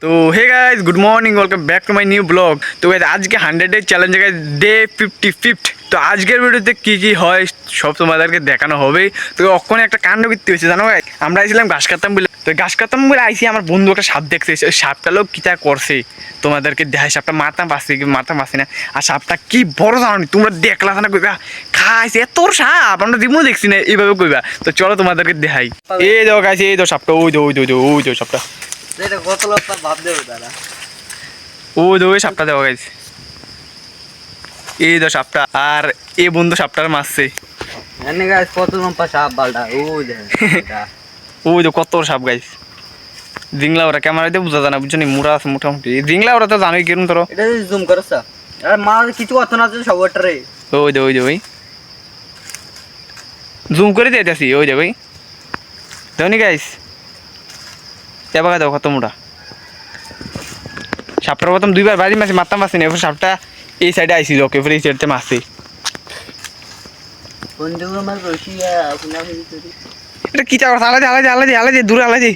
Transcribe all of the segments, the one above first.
তো হে guys good morning welcome back to my new blog. তো গাইজ আজকে 100 ডে চ্যালেঞ্জে গাইজ ডে 55। তো আজকের ভিডিওতে কী কী হয় সব তোমাদেরকে দেখানো হবেই। তো অক্ষণে একটা কাণ্ড বৃত্তি হয়েছে জানো ভাই, আমরা আইছিলাম ঘাস কাটতাম বলে। তো ঘাস কাটতাম বলে আইসি, আমার বন্ধু একটা সাপ দেখছে। ওই সাপটা লোক কীটা করছে তোমাদেরকে দেখায়। সাপটা মাথা পাচ্ছি না। আর সাপটা কি বড় জানো নি, তোমরা দেখলা না কইবা খাইছে এত সাপ, আমরা জীবনও দেখছি না এইভাবে কইবা। তো চলো তোমাদেরকে দেখাই। এই দেখো গাইছে, এই তো সাপটা, ওই তো সাপটা, ওই সাপটা দেওয়া গেছে। এই তো সাপটা, আর এ বন্ধু সাপটার মারছে। ওই তো কত সাপ গাইছে। জিংলা ওরা ক্যামেরাতে বোঝা যায় না, বুঝছো নি, মুড়া আছে মোটামুটি। জিংলা ওরা তো জানোই কিরম ধরো। জুম করছ আর মা কিছু কথা না সবটারে। ওই ওই জুম করে দিতেছি। ওই ওই দেখনি গাইস, এবার দেখো কত মোটা। সাপটার প্রথম দুইবার বাড়ি মারছি, মারতাম পারছি না। এবার সাপটা এই সাইডে আইসিল, ওকে এই সাইডতে মারছি। এটা কি চাও? আলাদা দূরে আলাদা।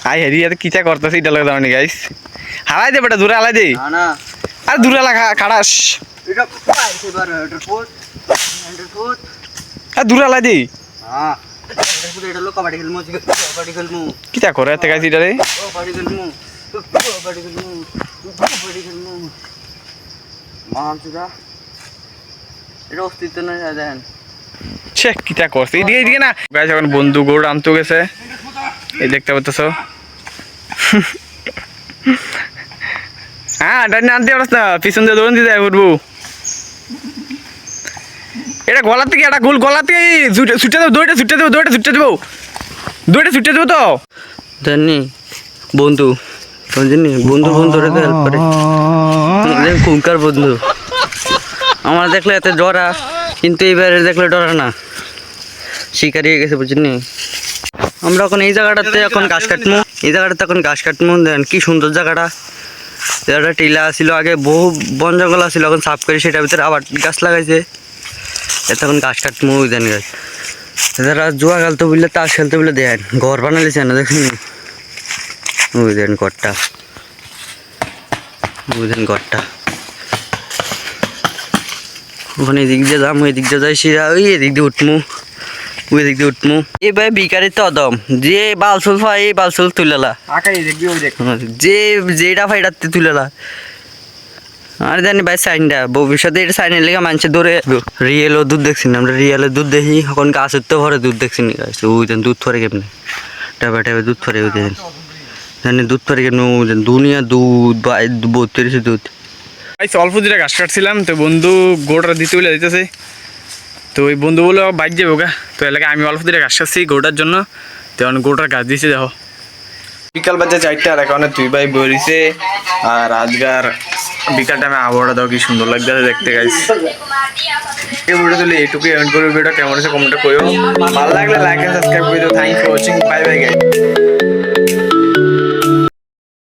আই হেরি এত কিচা করতেছি, এটা লাগে জানি গাইস। হালাই দে বেটা, দূরে আলাদা। আর দূরে লাগা খাড়াস, আর দূরে আলাদা। কিটা করে এত গাইস এটা রে। কিটা করছে এদিকে না গাইস। এখন বন্ধু গরু আনতে গেছে, এই দেখতে পাচ্ছ। হ্যাঁ ডাইনে আনতে পারছ না, পিছন দিয়ে দৌড়ন দিয়ে যায় উঠবো। এটা গলা থেকে একটা গোল, গলা থেকে ছুটে দেবো, দৌড়ে ছুটে দেবো তো জানি বন্ধু, জানি বন্ধু হেল্প করে। কুকার বন্ধু আমার দেখলে এত ডরা, কিন্তু এইবারে দেখলে ডরা না, শিকারি হয়ে গেছে বুঝলি। আমরা এখন এই জায়গাটাতে এখন ঘাস কাটবো, দেন কি সুন্দর জায়গাটা। জায়গাটা টিলা ছিল, আগে বহু বন জঙ্গল ছিল, এখন সাফ করে সেটার ভিতরে আবার গাছ লাগাইছে। এত এখন ঘাস কাটবো দেন গাছ। এরা জুয়া খেলতে বললে, তাস খেলতে বললে দেন ঘর বানালিছে না, দেখুন ওই দেন ঘরটা, ওখানে এদিক দিয়ে যাম, ওই দিক দিয়ে যাই, সিরা ওই এদিক দিয়ে উঠমু। এবার বিকারি তো অদম, যে বালসুল ফাই এই বালসুল তুলেলা, যেটা ফাইটাতে তুলেলা। আর জানি ভাই সাইনটা ভবিষ্যতে এটা সাইনের লেগে মানুষের ধরে রিয়েলও দুধ দেখছি না, আমরা রিয়েলের দুধ দেখি, এখন গাছের তো ভরে দুধ দেখছি না। ওই দেন দুধ ফরে কেমনি, টাইপে দুধ ফরে, ওই দেন জানি দুধ ফরে কেমন, ওই দেন দুনিয়া দুধ বা 32 দুধ। অল্প যেটা ঘাস কাটছিলাম, তো বন্ধু গোটা দিতে বলে দিতেছে। তো ওই বন্ধু বলে বাইক যাবো গা। তো এলাকায় আমি অল্প দিনে ঘাস কাটছি গোটার জন্য, তো এখন গোটার গাছ দিয়েছে। দেখো বিকাল বাজে 4টা, আর এখন 2 ভাই বইছে। আর আজকার বিকাল টাইমে আবহাওয়াটা দাও কি সুন্দর লাগছে দেখতে গাইস। এই ভিডিও তুলে এইটুকুই এন্ড করবো। ভিডিও কেমন হয়েছে কমেন্টে কইও, ভালো লাগলে লাইক এন্ড সাবস্ক্রাইব করে দিও। Thank you for watching, bye bye guys.